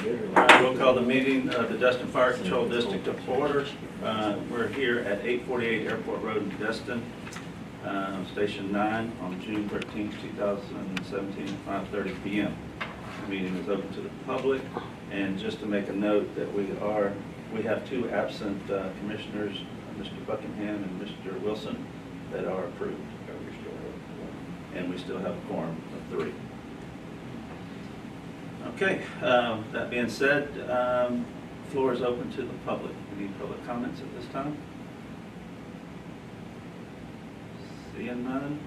We'll call the meeting of the Destin Fire Control District to order. We're here at 848 Airport Road in Destin, Station 9, on June 13, 2017, at 5:30 p.m. The meeting is open to the public, and just to make a note that we have two absent commissioners, Mr. Buckingham and Mr. Wilson, that are approved. And we still have a quorum of 3. Okay, that being said, floor is open to the public. Any public comments at this time? Seeing none,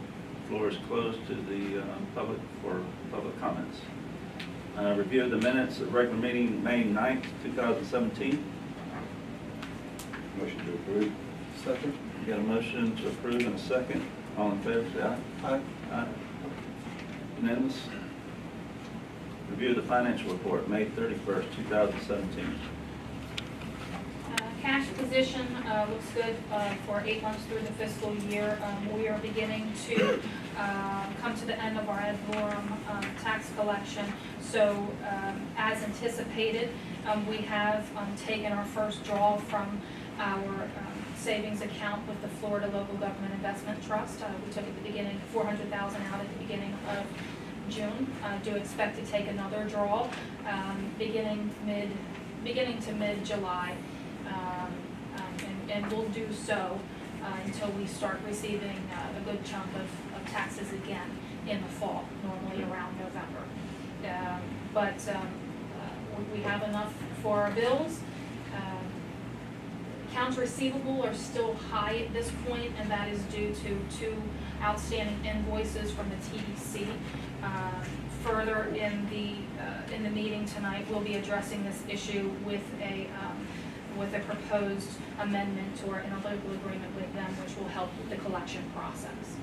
floor is closed to the public for public comments. Review of the minutes of regular meeting May 9th, 2017. Motion to approve. Second. Got a motion to approve and a second. All in favor, say aye. Aye. Aye. Unanimous. Review of the financial report, May 31st, 2017. Cash position looks good for 8 months through the fiscal year. We are beginning to come to the end of our ad valorem tax collection. So as anticipated, we have taken our first draw from our savings account with the Florida Local Government Investment Trust. We took at the beginning $400,000 out at the beginning of June. Do expect to take another draw beginning to mid-July, and we'll do so until we start receiving a good chunk of taxes again in the fall, normally around November. But we have enough for our bills. Accounts receivable are still high at this point, and that is due to 2 outstanding invoices from the TDC. Further in the meeting tonight, we'll be addressing this issue with a proposed amendment to our interlocal agreement with them, which will help with the collection process.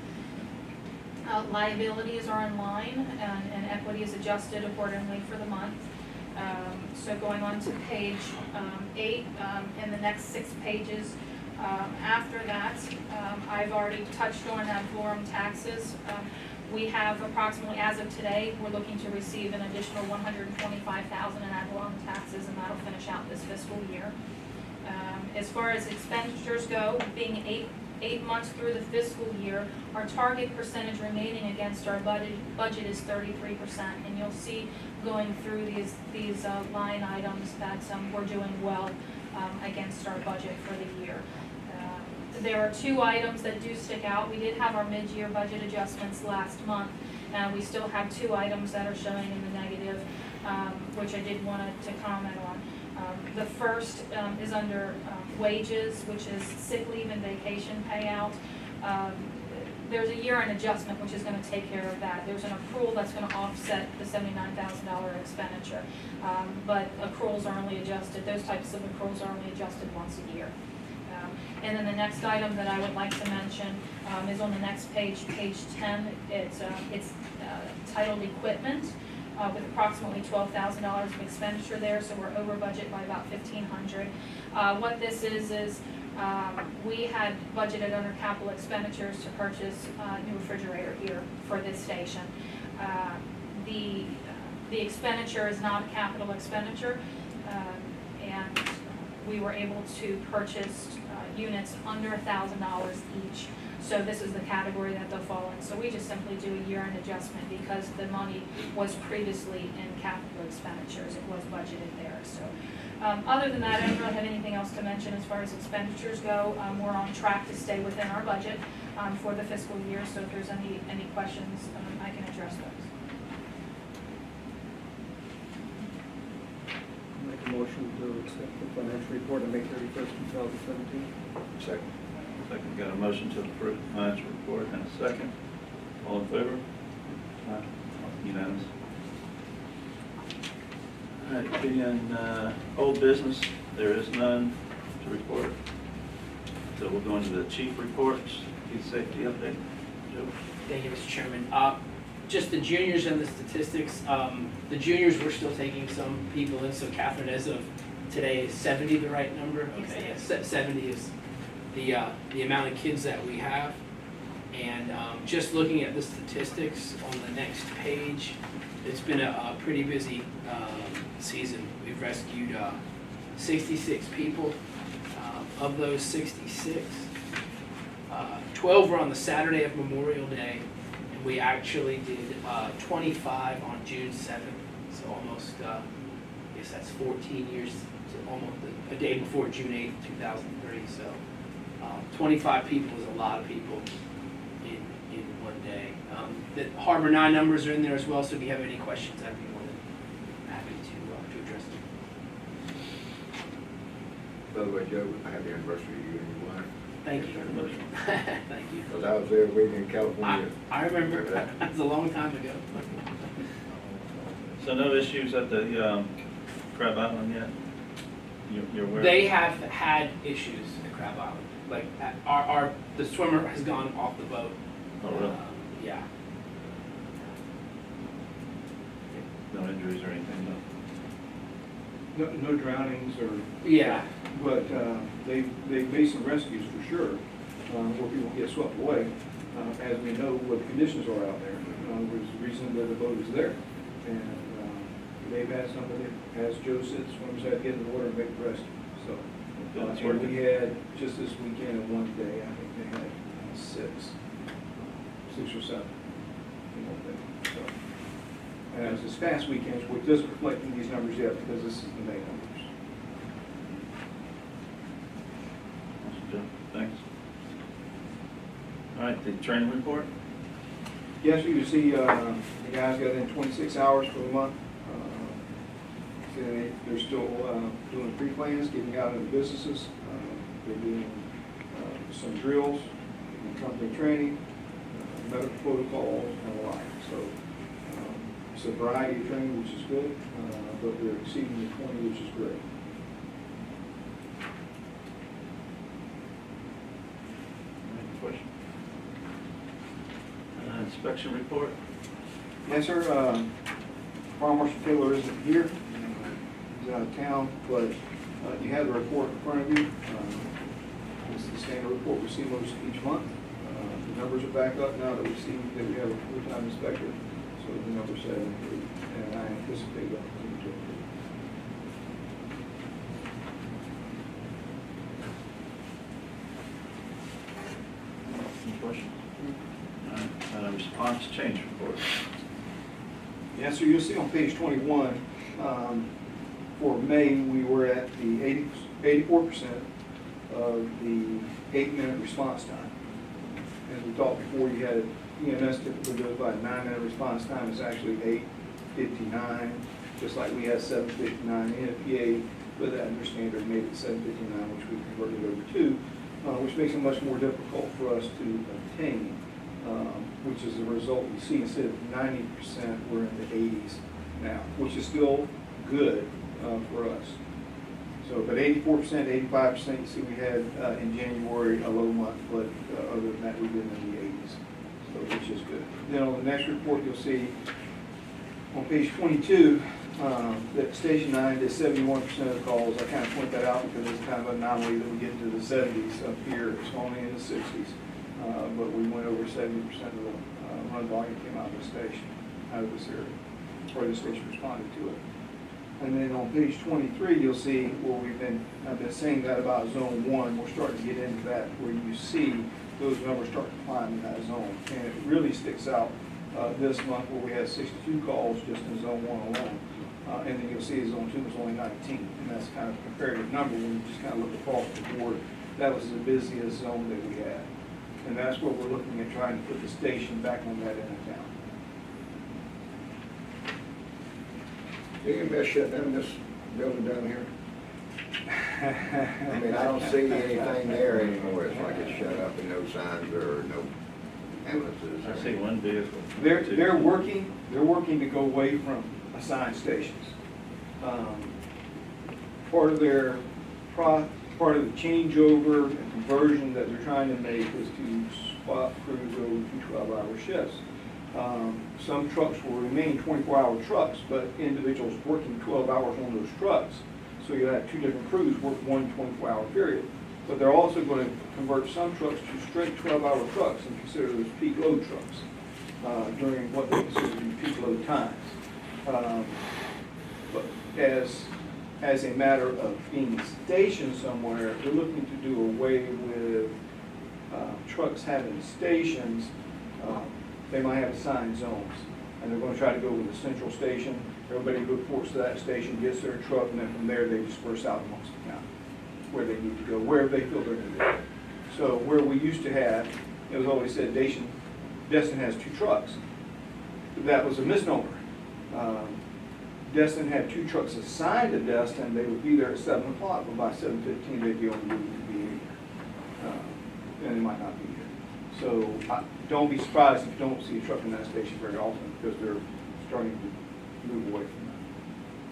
Liabilities are in line, and equity is adjusted accordingly for the month. So going on to page 8, in the next 6 pages after that, I've already touched on ad valorem taxes. We have approximately, as of today, we're looking to receive an additional $125,000 in ad valorem taxes, and that'll finish out this fiscal year. As far as expenditures go, being eight months through the fiscal year, our target percentage remaining against our budget is 33%, and you'll see going through these line items that we're doing well against our budget for the year. There are 2 items that do stick out. We did have our mid-year budget adjustments last month, and we still have 2 items that are showing in the negative, which I did want to comment on. The first is under wages, which is sick leave and vacation payout. There's a year-end adjustment which is going to take care of that. There's an accrual that's going to offset the $79,000 expenditure, but accruals are only adjusted. Those types of accruals are only adjusted once a year. And then the next item that I would like to mention is on the next page, page 10. It's titled Equipment, with approximately $12,000 of expenditure there, so we're over budget by about $1,500. What this is we had budgeted under capital expenditures to purchase a new refrigerator here for this station. The expenditure is not a capital expenditure, and we were able to purchase units under $1,000 each. So this is the category that they'll fall in. So we just simply do a year-end adjustment because the money was previously in capital expenditures. It was budgeted there. So other than that, I don't really have anything else to mention as far as expenditures go. We're on track to stay within our budget for the fiscal year. So if there's any questions, I can address those. Make a motion to accept the financial report on May 31st, 2017. Second. Second, got a motion to approve the financial report and a second. All in favor? Aye. Unanimous. All right, being old business, there is none to report. So we'll go into the chief reports, key safety update. Joe? Thank you, Mr. Chairman. Just the juniors and the statistics. The juniors, we're still taking some people in, so Catherine, as of today, is 70 the right number? Okay, yes, 70 is the amount of kids that we have. And just looking at the statistics on the next page, it's been a pretty busy season. We've rescued 66 people. Of those 66, 12 were on the Saturday of Memorial Day, and we actually did 25 on June 7th. So almost, I guess that's 14 years, to almost a day before June 8th, 2003. So 25 people is a lot of people in one day. The Harbor 9 numbers are in there as well, so if you have any questions, I'd be more than happy to address them. By the way, Joe, I had the anniversary of you and your wife. Thank you. Thank you. Because I was there waiting in California. I remember, that was a long time ago. So no issues at the Crab Island yet? You're aware? They have had issues at Crab Island. Like, the swimmer has gone off the boat. Oh, really? Yeah. No injuries or anything, No drownings or. Yeah. But they've made some rescues for sure, where people get swept away. As we know what the conditions are out there, was the reason that the boat is there. And they've had somebody, as Joe said, swimmers had to get in the water and make the rescue. So That's where working. we had, just this weekend in one day, I think they had six or seven in one day. So, and it was this past weekend, which doesn't reflect in these numbers yet because this is the May numbers. Thanks. All right, the training report? Yes, you can see the guys got in 26 hours for the month. So they're still doing pre-plans, getting out into businesses. They're doing some drills, company training, medical protocols, and the like. So it's a variety of training, which is good, but they're exceeding the 20, which is great. Any question? Inspection report? Yes, sir. Fire Marshal Taylor isn't here. He's out of town, but you have the report in front of you. This is the standard report we see most each month. The numbers are back up now that we see that we have a full-time inspector, so the numbers have improved, and I anticipate that to improve. Any questions? All right, response change report. Yeah, so you'll see on page 21, for May, we were at the 84% of the 8-minute response time. As we talked before, you had EMS typically goes by a 9-minute response time. It's actually 8:59, just like we had 7:59 NFPA, but that under standard made it 7:59, which we converted over to, which makes it much more difficult for us to obtain, which is the result we see. Instead of 90%, we're in the 80s now, which is still good for us. So, but 84%, 85%, you see we had in January a low month, but other than that, we've been in the 80s, so which is good. Then on the next report, you'll see on page 22 that Station 9 did 71% of the calls. I kind of point that out because it's kind of an anomaly that we get into the 70s up here. It's only in the 60s, but we went over 70% of the run volume came out of the station, out of this area, or the station responded to it. And then on page 23, you'll see where I've been saying that about zone 1. We're starting to get into that where you see those numbers start to climb in that zone. And it really sticks out this month where we had 62 calls just in zone 1 alone. And then you'll see zone 2 was only 19. And that's kind of a comparative number when you just kind of look across the board. That was the busiest zone that we had. And that's what we're looking at, trying to put the station back on that end of town. EMS shut down this building down here? I mean, I don't see anything there anymore. It's like it's shut up and no signs or no ambulances. I see one vehicle. They're working to go away from assigned stations. Part of the changeover and conversion that they're trying to make is to swap crews over to 12-hour shifts. Some trucks will remain 24-hour trucks, but individuals working 12 hours on those trucks. So you have two different crews work one 24-hour period. But they're also going to convert some trucks to straight 12-hour trucks and consider those peak load trucks during what they consider to be peak load times. But as a matter of being stationed somewhere, they're looking to do away with trucks having stations. They might have assigned zones, and they're going to try to go with a central station. Everybody who reports to that station gets their truck, and then from there they disperse out amongst the county where they need to go, wherever they feel they're going to go. So where we used to have, it was always said Destin has 2 trucks. That was a misnomer. Destin had 2 trucks assigned to Destin. They would be there at 7 o'clock, but by 7:15 they'd be on the route to be here. And they might not be here. So don't be surprised if you don't see a truck in that station very often, because they're starting to move away from that.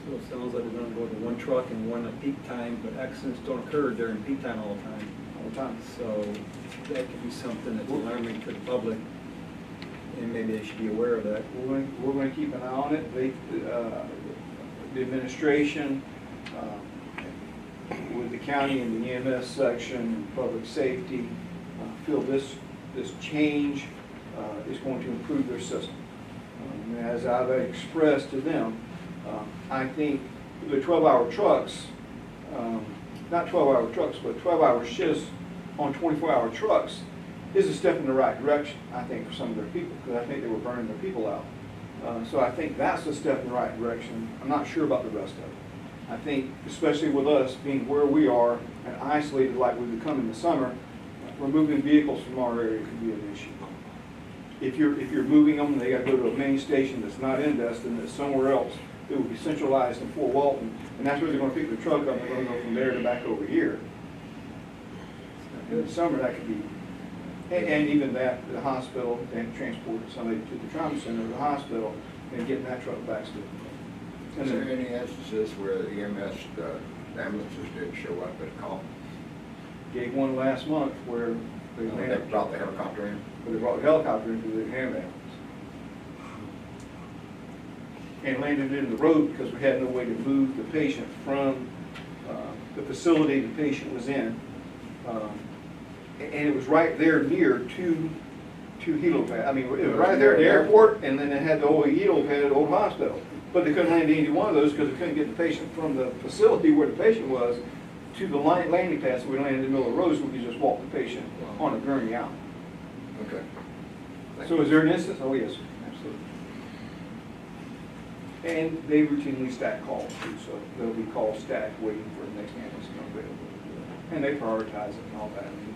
So it sounds like we're gonna go to one truck and one at peak time, but accidents don't occur during peak time all the time. All the time. So that could be something that's alarming to the public, and maybe they should be aware of that. We're going to keep an eye on it. The administration, with the county and the EMS section, and public safety, feel this change is going to improve their system. And as I've expressed to them, I think the 12-hour trucks, not 12-hour trucks, but 12-hour shifts on 24-hour trucks is a step in the right direction, I think, for some of their people, because I think they were burning their people out. So I think that's a step in the right direction. I'm not sure about the rest of it. I think, especially with us being where we are and isolated like we've become in the summer, removing vehicles from our area could be an issue. If you're moving them, they got to go to a main station that's not in Destin, that's somewhere else. It will be centralized in Fort Walton, and that's where they're going to pick the truck up, and they're going to go from there to back over here. In the summer, that could be, and even that, the hospital, they have to transport somebody to the trauma center or the hospital, and getting that truck back to. Is there any instances where the EMS, the ambulances didn't show up at a call? Gave one last month where they They brought the helicopter in? where they brought the helicopter into the ambulance. And landed it in the road because we had no way to move the patient from the facility the patient was in. And it was right there near two helipad. I mean, it was right there at the airport, and then it had the old helipad at the old hospital. But they couldn't land any one of those because they couldn't get the patient from the facility where the patient was to the landing pad. So we landed in the middle of the road, so we could just walk the patient on a gurney out. Okay. So is there an instance? Oh, yes, absolutely. And they routinely stack calls too, so there'll be calls stacked waiting for the next ambulance to come available. And they prioritize it and all that. I mean,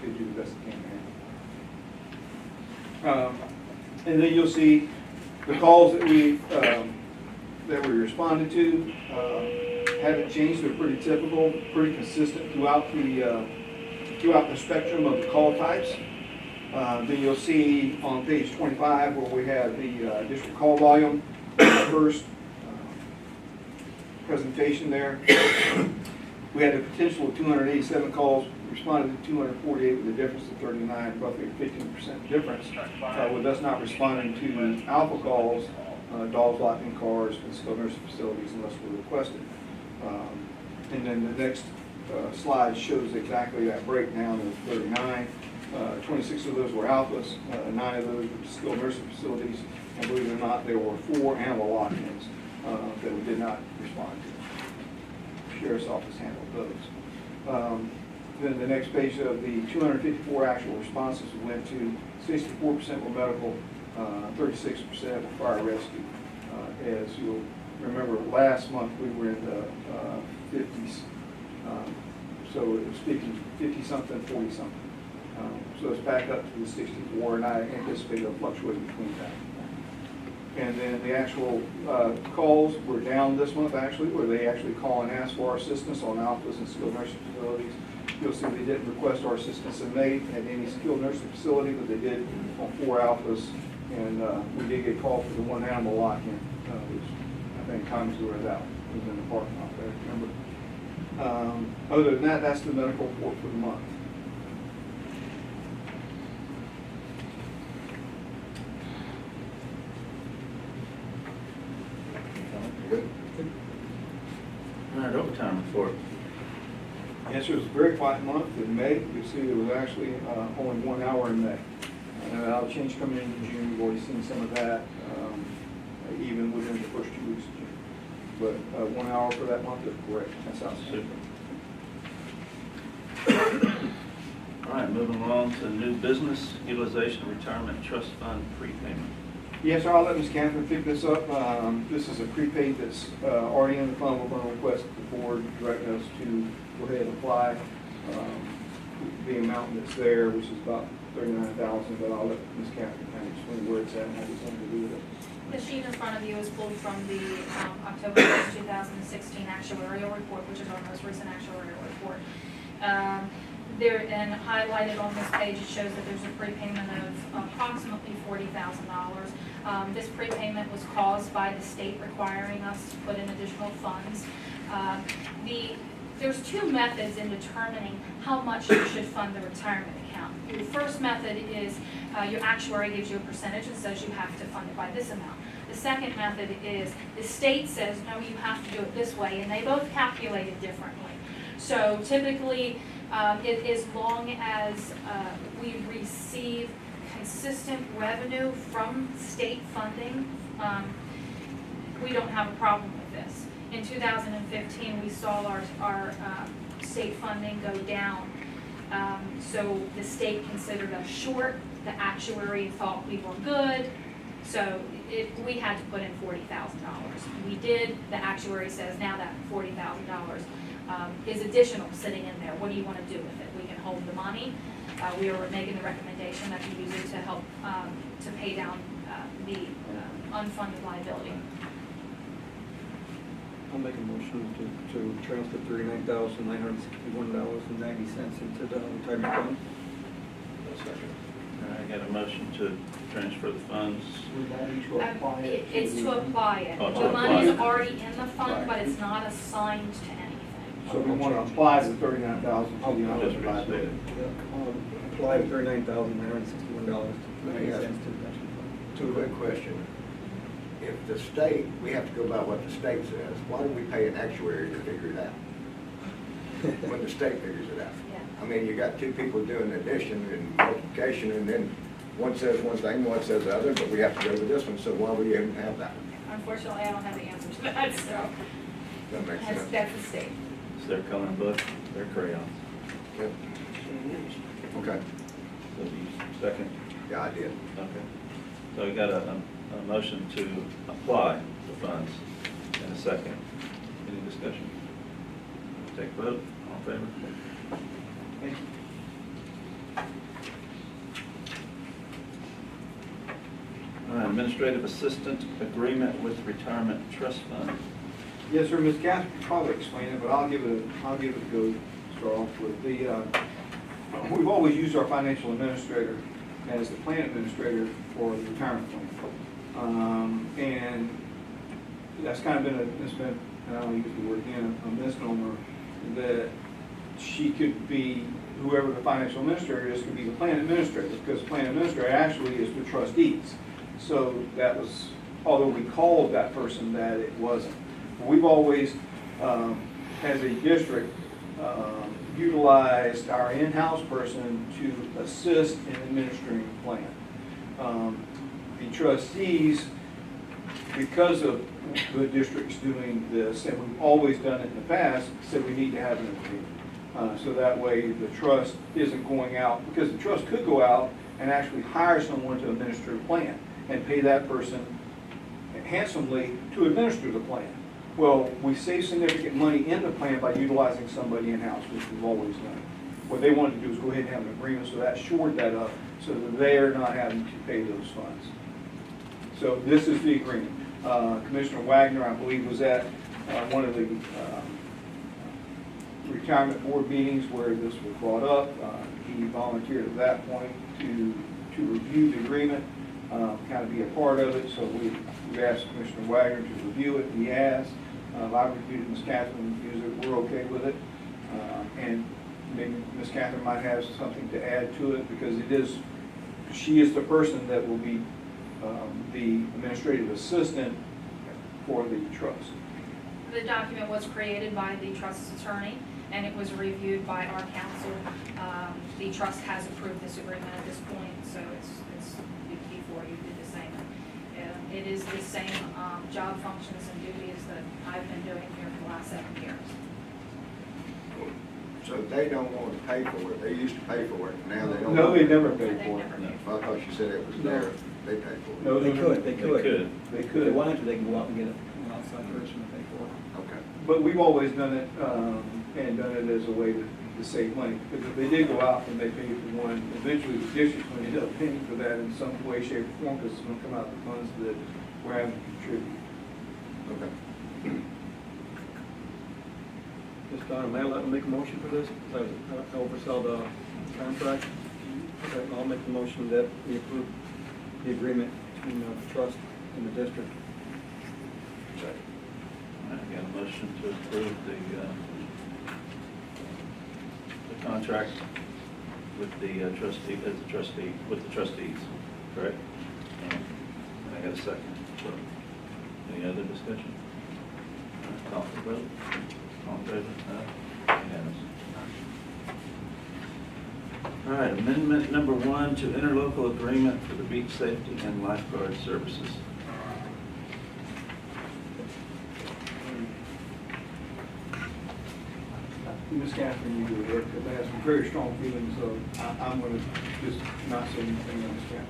they do the best they can to handle it. And then you'll see the calls that we responded to haven't changed. They're pretty typical, pretty consistent throughout the spectrum of the call types. Then you'll see on page 25 where we have the district call volume, first presentation there. We had a potential of 287 calls, responded to 248 with a difference of 39, roughly a 15% difference, with us not responding to alpha calls, dogs locking cars, and skilled nursing facilities unless we're requested. And then the next slide shows exactly that breakdown of 39. 26 of those were alphas, 9 of those were skilled nursing facilities, and believe it or not, there were 4 animal lock-ins that we did not respond to. Sheriff's Office handled those. Then the next page of the 254 actual responses we went to, 64% were medical, 36% were fire rescue. As you'll remember, last month we were in the 50s, so it was 50-something, 40-something. So it's back up to the 64, and I anticipate it'll fluctuate between that. And then the actual calls were down this month, actually, where they actually call and ask for our assistance on alphas and skilled nursing facilities. You'll see they didn't request our assistance in May at any skilled nursing facility, but they did on 4 alphas. And we did get called for the 1 animal lock-in, which I think Tom's were out. It was in the parking lot there, remember? Other than that, that's the medical report for the month. Good. All right, overtime report. Yes, it was a very quiet month in May. You see there was actually only 1 hour in May. That'll change coming into June. We've already seen some of that, even within the first 2 weeks of June. But 1 hour for that month is great. That's outstanding. All right, moving along to new business, utilization retirement trust fund prepayment. Yes, sir, I'll let Ms. Catherine pick this up. This is a prepaid that's already in the fund. We're going to request the board direct us to go ahead and apply the amount that's there, which is about $39,000, but I'll let Ms. Catherine kind of explain where it's at and how it's going to do with it. The sheet in front of you is pulled from the October 1st, 2016 actuarial report, which is our most recent actuarial report. There, and highlighted on this page, it shows that there's a prepayment of approximately $40,000. This prepayment was caused by the state requiring us to put in additional funds. There's two methods in determining how much you should fund the retirement account. The first method is your actuary gives you a percentage and says you have to fund it by this amount. The second method is the state says, no, you have to do it this way, and they both calculate it differently. So typically, as long as we receive consistent revenue from state funding, we don't have a problem with this. In 2015, we saw our state funding go down. So the state considered us short, the actuary thought we were good, so we had to put in $40,000. We did, the actuary says now that $40,000 is additional sitting in there. What do you want to do with it? We can hold the money. We are making the recommendation that you use it to help to pay down the unfunded liability. I'll make a motion to transfer $39,961.90 into the retirement fund. All right, I got a motion to transfer the funds. It's to apply it. Oh, to The apply money's it. already in the fund, but it's not assigned to anything. So we want to apply the $39,000 to the Just unfunded liability. restate it. Apply $39,961.90 to the pension fund. Two quick question. If the state, we have to go by what the state says, why do we pay an actuary to figure it out? When the state figures it out. Yeah. I mean, you got two people doing addition and multiplication, and then one says one thing, one says the other, but we have to go with this one, so why would you even have that? Unfortunately, I don't have the answer to that, so That makes sense. that's the state. It's their coloring book, their crayons. Okay. Okay, So you second? yeah, I did. Okay. So we got a motion to apply the funds in a second. Any discussion? Take a vote, all in favor? Thank you. All right, administrative assistant agreement with retirement trust fund. Yes, sir, Ms. Catherine can probably explain it, but I'll give it a go, start off with. We've always used our financial administrator as the plan administrator for the retirement plan. And that's kind of been I don't use the word again, a misnomer, that she could be, whoever the financial administrator is, could be the plan administrator, because the plan administrator actually is the trustees. So that was, although we called that person that, it wasn't. We've always, as a district, utilized our in-house person to assist in administering the plan. The trustees, because of the districts doing this, and we've always done it in the past, said we need to have an agreement. So that way the trust isn't going out, because the trust could go out and actually hire someone to administer the plan and pay that person handsomely to administer the plan. Well, we save significant money in the plan by utilizing somebody in-house, which we've always done. What they wanted to do is go ahead and have an agreement, so that shored that up, so that they're not having to pay those funds. So this is the agreement. Commissioner Wagner, I believe, was at one of the retirement board meetings where this was brought up. He volunteered at that point to review the agreement, kind of be a part of it. So we asked Commissioner Wagner to review it. He has. I reviewed it. Ms. Catherine reviewed it. We're okay with it. And maybe Ms. Catherine might have something to add to it, because she is the person that will be the administrative assistant for the trust. The document was created by the trust's attorney, and it was reviewed by our council. The trust has approved this agreement at this point, so it's before you did the same. It is the same job functions and duties that I've been doing here for the last 7 years. So they don't want to pay for it, they used to pay for it, now they don't. No, they never They paid for it. never No. paid. I thought you said it was there, they paid for it. No, They no, no. could, they could. They If they could. wanted to, they can go out and get it from an outside person and pay for it. Okay. But we've always done it, and done it as a way to save money. Because if they did go out and they paid for one, eventually the district's going to end up paying for that in some way, shape, or form, because it's going to come out of the funds that we're having to contribute. Okay. Just, may I let them make a motion for this? Because I oversaw the contract. Okay, I'll make the motion that we approve the agreement between the trust and the district. Second. All right, got a motion to approve the contract with the trustee, as a trustee, with the trustees, correct? And I got a second. So, any other discussion? All right, call for the vote. All in favor? Aye. Unanimous. All right, amendment number 1 to interlocal agreement for the beach safety and lifeguard services. Ms. Catherine, you go ahead, because I have some very strong feelings, so I'm going to just not say anything on Ms. Catherine.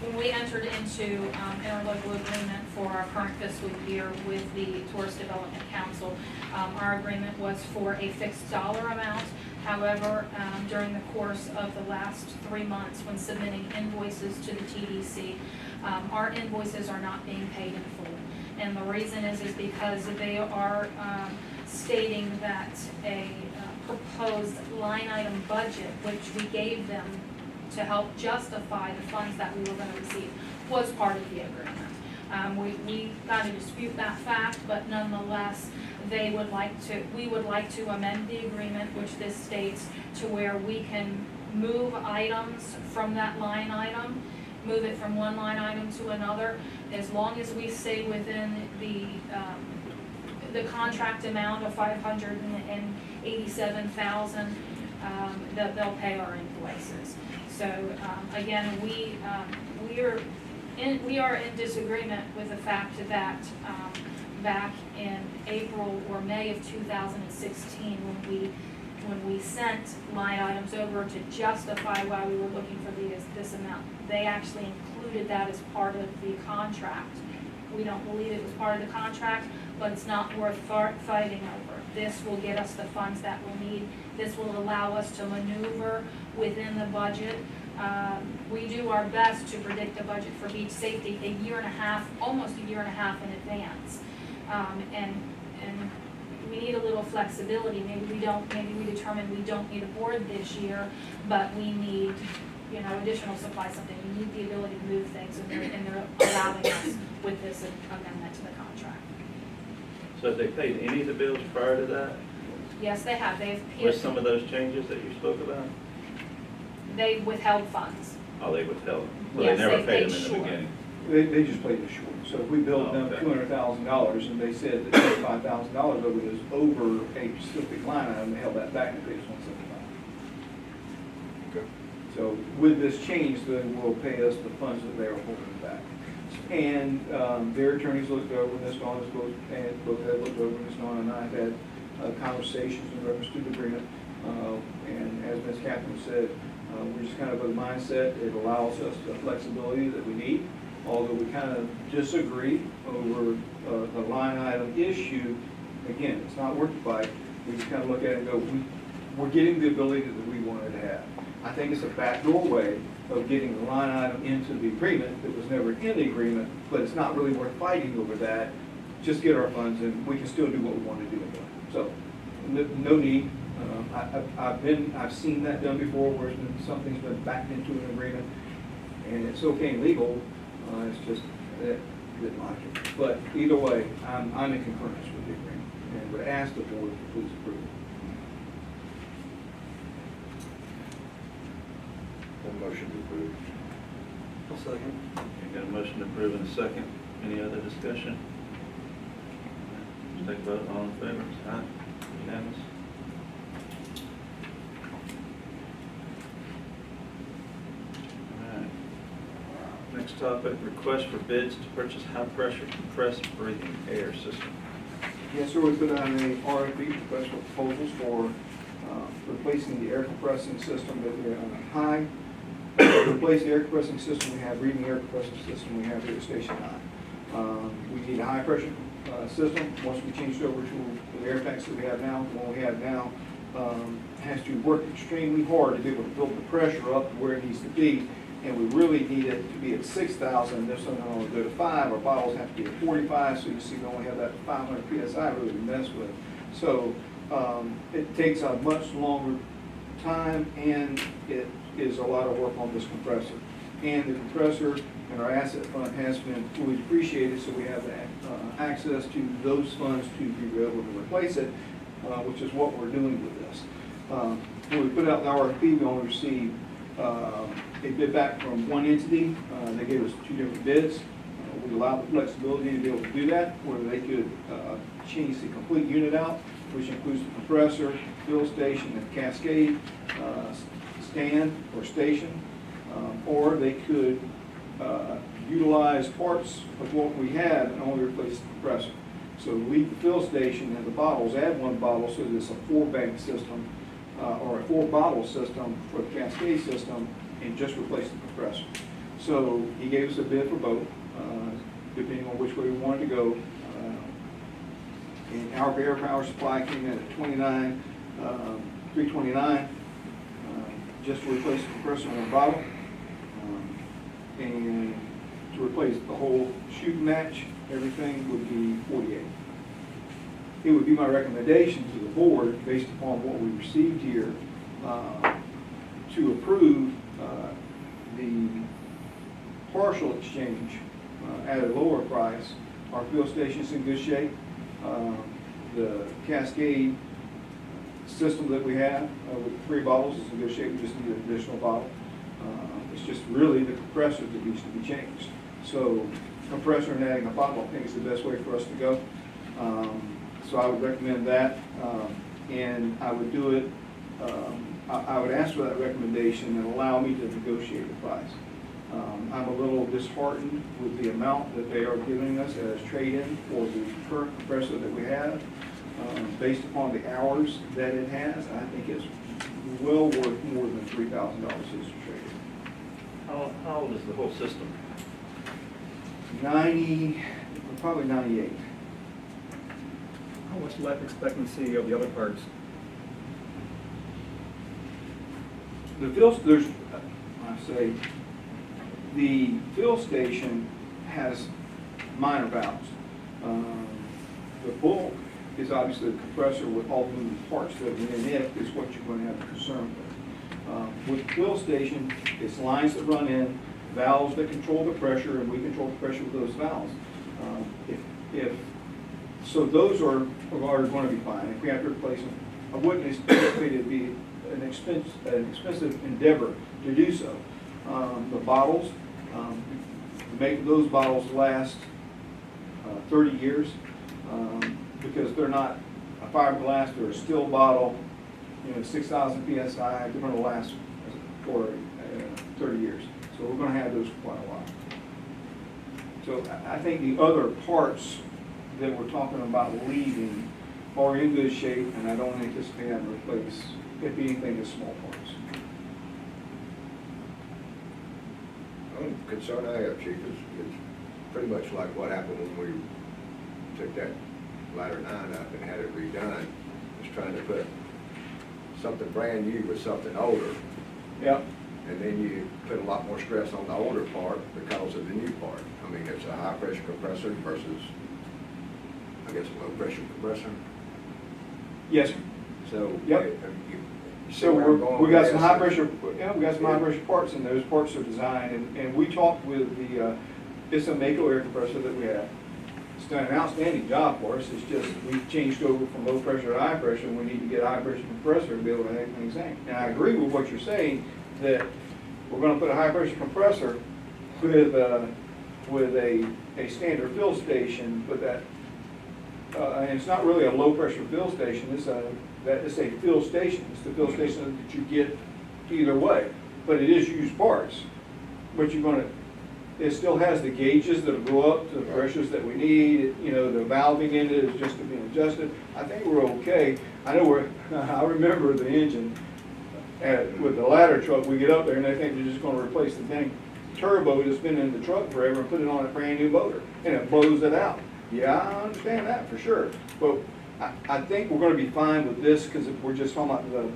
When we entered into interlocal agreement for our current fiscal year with the Tourist Development Council, our agreement was for a fixed dollar amount. However, during the course of the last 3 months, when submitting invoices to the TDC, our invoices are not being paid in full. And the reason is because they are stating that a proposed line item budget, which we gave them to help justify the funds that we were going to receive, was part of the agreement. We got to dispute that fact, but nonetheless, we would like to amend the agreement, which this states, to where we can move items from that line item, move it from one line item to another, as long as we stay within the contract amount of $587,000, that they'll pay our invoices. So again, we are in disagreement with the fact that back in April or May of 2016, when we sent line items over to justify why we were looking for this amount, they actually included that as part of the contract. We don't believe it was part of the contract, but it's not worth fighting over. This will get us the funds that we'll need. This will allow us to maneuver within the budget. We do our best to predict the budget for beach safety a year and a half, almost a year and a half in advance. And we need a little flexibility. Maybe we determine we don't need a board this year, but we need, additional supply, something. We need the ability to move things, and they're allowing us with this amendment to the contract. So have they paid any of the bills prior to that? Yes, they have. They've With some of those changes that you spoke about? withheld funds. Oh, they withheld them? Well, Yes, they never they paid paid them in the short. beginning? They just played it short. So if we billed them Oh, okay. $200,000 and they said that $25,000 of it is over a specific line item, they held that back and paid us $175,000. Okay. So with this change, then will pay us the funds that they are holding back. And their attorneys looked over this, and looked over this, and I've had conversations in reference to the agreement. And as Ms. Catherine said, we're just kind of a mindset, it allows us the flexibility that we need. Although we kind of disagree over the line item issue, again, it's not worth the fight. We just kind of look at it and go, we're getting the ability that we wanted to have. I think it's a backdoor way of getting the line item into the agreement that was never in the agreement, but it's not really worth fighting over that. Just get our funds and we can still do what we want to do. So, no need. I've seen that done before where something's been backed into an agreement and it's okay and legal. It's just that didn't like it. But either way, I'm in concurrence with the agreement and would ask the board to please approve it. Motion to approve. I'll second. Okay, got a motion to approve in a second. Any other discussion? Let's take a vote. All in favor? Aye. Unanimous. All right. Next topic, request for bids to purchase high-pressure compressed breathing air system. Yes, sir, we put out a RFP, request for proposals for replacing the air compressing system that we have replace the air compressing system we have, breathing air compressing system we have here at Station 9. We need a high pressure system. Once we changed over to the air tanks that we have now, the one we have now has to work extremely hard to be able to build the pressure up to where it needs to be. And we really need it to be at 6,000. If something only go to 5, our bottles have to be at 45. So you see, we only have that 500 psi really to mess with. So it takes a much longer time, and it is a lot of work on this compressor. And the compressor in our asset fund has been fully depreciated, so we have access to those funds to be able to replace it, which is what we're doing with this. When we put out the RFP, we only received a bid back from one entity. They gave us 2 different bids. We allowed the flexibility to be able to do that, where they could change the complete unit out, which includes the compressor, fill station, and cascade stand or station, or they could utilize parts of what we have and only replace the compressor. So leave the fill station and the bottles, add 1 bottle, so that it's a 4-bank system or a 4-bottle system for the cascade system, and just replace the compressor. So he gave us a bid for both, depending on which way we wanted to go. And our air power supply came in at $329, just to replace the compressor on 1 bottle, and to replace the whole shooting match, everything would be $48. It would be my recommendation to the board, based upon what we received here, to approve the partial exchange at a lower price. Our fuel station's in good shape. The Cascade system that we have with 3 bottles is in good shape. We just need an additional bottle. It's just really the compressor that needs to be changed. So compressor and adding a bottle, I think, is the best way for us to go. So I would recommend that, and I would do it, I would ask for that recommendation and allow me to negotiate the price. I'm a little disheartened with the amount that they are giving us as trade-in for the current compressor that we have, based upon the hours that it has. I think it's well worth more than $3,000 as a trade-in. How old is the whole system? 90, probably 98. What's the life expectancy of the other parts? The fill station has minor valves. The bulk is obviously the compressor with all the moving parts that are in it is what you're going to have a concern with. With the fill station, it's lines that run in, valves that control the pressure, and we control the pressure with those valves. So those are going to be fine. If we have to replace them, I wouldn't expect it to be an expensive endeavor to do so. The bottles, make those bottles last 30 years because they're not a fiberglass, they're a steel bottle, 6,000 psi. They're going to last for 30 years. So we're going to have those for quite a while. So I think the other parts that we're talking about leaving are in good shape, and I don't anticipate having to replace, if anything, the small parts. The only concern I have, Chief, is pretty much like what happened when we took that ladder 9 up and had it redone. Just trying to put something brand new with something older. Yep. And then you put a lot more stress on the older part because of the new part. I mean, it's a high pressure compressor versus, I guess, a low pressure compressor. Yes, sir. So, Yep. you see So where I'm going we with got some this? high pressure, yeah, we got some high pressure parts, and those parts are designed, and we talked with the, it's a Mako air compressor that we have. It's done an outstanding job for us. It's just, we've changed over from low pressure to high pressure, and we need to get a high pressure compressor to be able to make things sing. And I agree with what you're saying, that we're gonna put a high pressure compressor with a standard fill station, but that and it's not really a low-pressure fill station, it's a fill station. It's the fill station that you get either way, but it is used parts. But you're gonna, it still has the gauges that'll go up to the pressures that we need, you know, the valving in it is just being adjusted. I think we're okay. I know I remember the engine with the ladder truck, we get up there and they think they're just gonna replace the dang turbo that's been in the truck forever and put it on a brand new motor, and it blows it out. Yeah, I understand that for sure, but I think we're gonna be fine with this because we're just talking about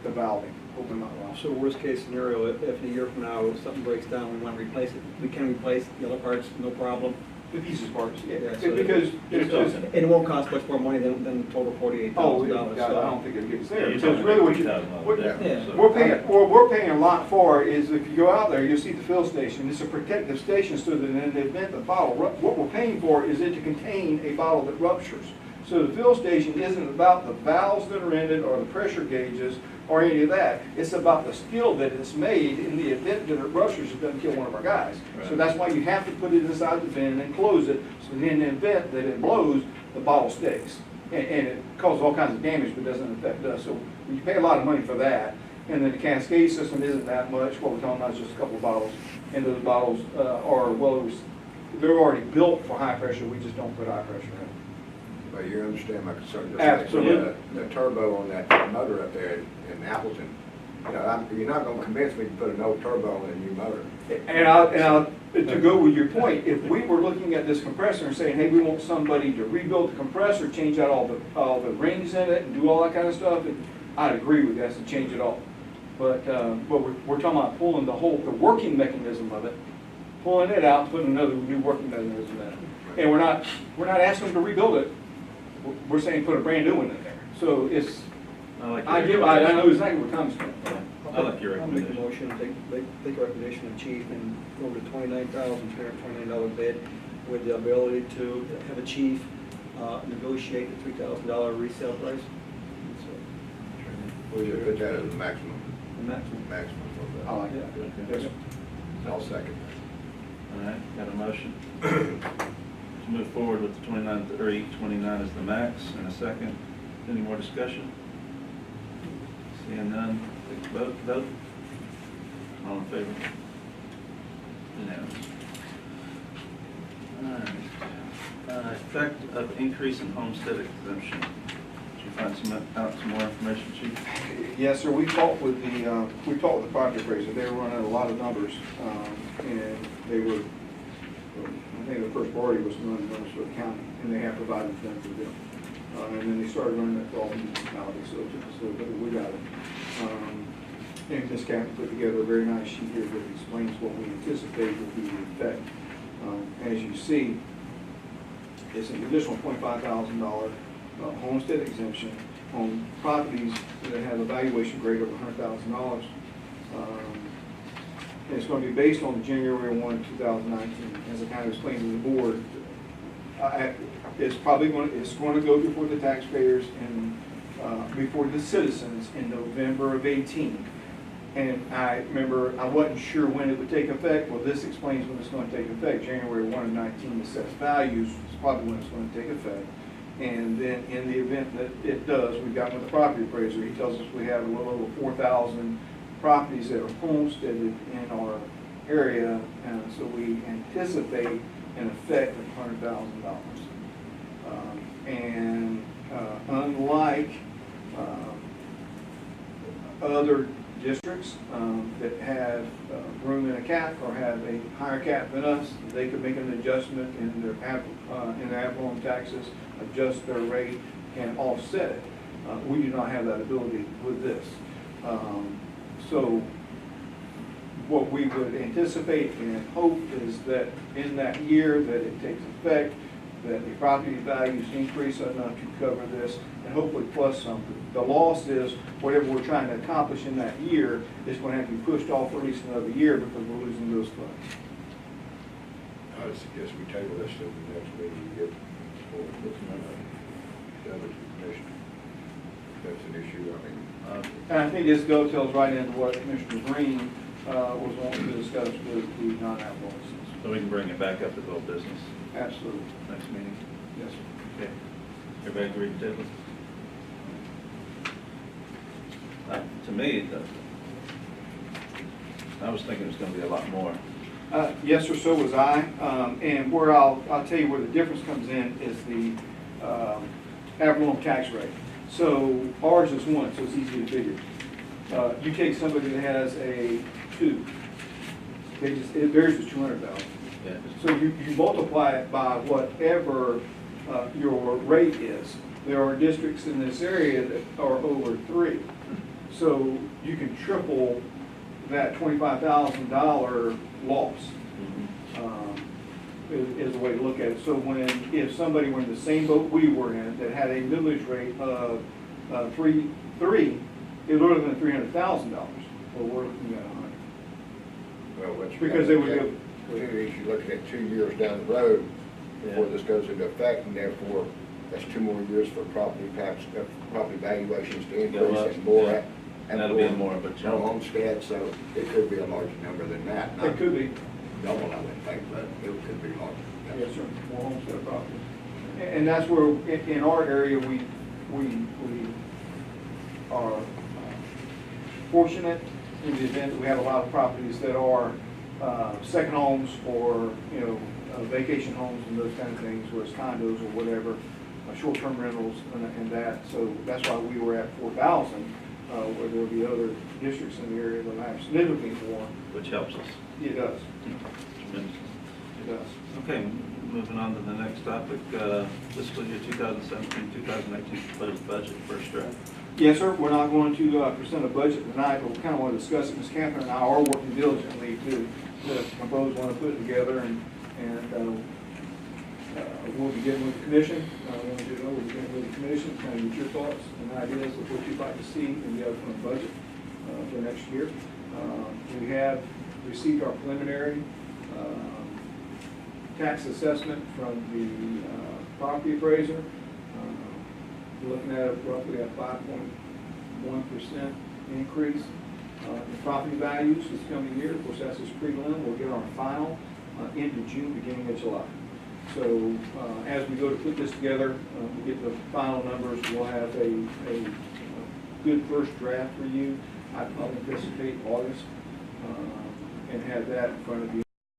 the valving. Hope I'm not wrong. So worst case scenario, if a year from now, if something breaks down, we want to replace it, we can replace the other parts, no problem. The pieces parts, yeah, Yeah, so because it's, And it won't cost much more money than the total $48,000. I don't think it gets there. You're Because talking really what $50,000 we're paying, what we're paying a lot for is if you go out there, you'll see the fill station. It's a protective station so that in the event the bottle, what we're paying for is it to contain a bottle that ruptures. So the fill station isn't about the valves that are in it or the pressure gauges or any of that. It's about the steel that it's made in the event that it ruptures, it doesn't kill one of our guys. So Right. that's why you have to put it inside the bin and close it, so that in the event that it blows, the bottle stays. And it causes all kinds of damage, but doesn't affect us. So you pay a lot of money for that. And then the cascade system isn't that much. What we're talking about is just a couple of bottles. And those bottles they're already built for high pressure. We just don't put high pressure in. But you understand my concern, just Absolutely. like the turbo on that motor up there in Appleton. You know, you're not gonna convince me to put an old turbo on a new motor. And to go with your point, if we were looking at this compressor and saying, hey, we want somebody to rebuild the compressor, change out all the rings in it and do all that kind of stuff, I'd agree with that, to change it all. But we're talking about pulling the working mechanism of it, pulling it out, and putting another new working mechanism in it. And we're not asking them to rebuild it. We're saying put a brand new one in there. So it's, I know exactly where Tom's coming from. I like your I'll make a recommendation. motion, take a recommendation of chief and go with $29,329 bid with the ability to have a chief negotiate the $3,000 resale price. We should put that as the maximum The maximum. of I like that. Okay. Yes, sir. I'll second All right, got a motion to move forward with the 29 as the max, and a second. Any more discussion? Seeing none, take the vote. All in favor? Unanimous. All right. Effect of increase in homestead exemption. Did you find some more information, Chief? Yes, sir, we talked with the property appraiser. They were running a lot of numbers, and they were, I think the first priority was to run the numbers for the county, and they have provided them for them. And then they started running it for all the municipalities, so we got it. And Ms. Cathy put together a very nice sheet here that explains what we anticipate will be the effect. As you see, it's an additional $25,000 homestead exemption on properties that have a valuation greater than $100,000. And it's going to be based on January 1, 2019. As I kind of explained to the board, it's going to go before the taxpayers and before the citizens in November of 18. And I remember I wasn't sure when it would take effect. Well, this explains when it's going to take effect. January 1 of 19 assessed values is probably when it's going to take effect. And then in the event that it does, we've got with the property appraiser, he tells us we have a little over 4,000 properties that are homesteaded in our area, and so we anticipate an effect of $100,000. Unlike other districts that have room in a cap or have a higher cap than us, they could make an adjustment in their ad valorem taxes, adjust their rate, and offset it. We do not have that ability with this. So what we would anticipate and hope is that in that year that it takes effect, that the property values increase enough to cover this, and hopefully plus something. The loss is whatever we're trying to accomplish in that year is going to have to be pushed off for at least another year because we're losing those funds. I would suggest we table this to the next meeting and get the other commission. That's an issue, I mean. And I think this dovetails right into what Commissioner Green was wanting to discuss with the non-alcoholic. So we can bring it back up as old business Absolutely. next meeting. Yes, sir. Okay. Everybody agree to table? To me, I was thinking it was gonna be a lot more. Yes, sir, so was I. And where I'll tell you where the difference comes in is the ad valorem tax rate. So ours is 1, so it's easy to figure. You take somebody that has a 2, theirs is 200,000. Yeah. So you multiply it by whatever your rate is. There are districts in this area that are over 3. So you can triple that $25,000 loss, is the way to look at it. So if somebody were in the same boat we were in, that had a millage rate of 3, it would have been $300,000. Well, we're looking at 100. Well, what's. Because they would Too, go, is you're looking at 2 years down the road before Yeah. this goes into effect, and therefore, that's 2 more years for property tax, property valuations to Go increase up, and more. yeah. And that'll be more of a No jump. homestead, so it could be a larger number than that. Not it could be. double, I would think, but it could be larger. Yes, sir, more homestead property. And that's where, in our area, we are fortunate in the event that we have a lot of properties that are second homes or, vacation homes and those kind of things, where it's condos or whatever, short-term rentals and that. So that's why we were at 4,000, where there'll be other districts in the area that have significantly more. Which helps us It does, tremendously. it does. Okay, moving on to the next topic, fiscal year 2017-2018 budget, first draft. Yes, sir, we're not going to present a budget tonight, but we kind of want to discuss it. Ms. Catherine and I are working diligently to compose one to put it together, and we'll be getting with the commission. We'll be getting with the commission, kind of get your thoughts and ideas of what you'd like to see in the upcoming budget for next year. We have received our preliminary tax assessment from the property appraiser. We're looking at roughly a 5.1% increase in property values this coming year. Of course, that's just prelim. We'll get our final into June, beginning of July. So as we go to put this together, we get the final numbers. We'll have a good first draft for you. I'll anticipate August and have that in front of you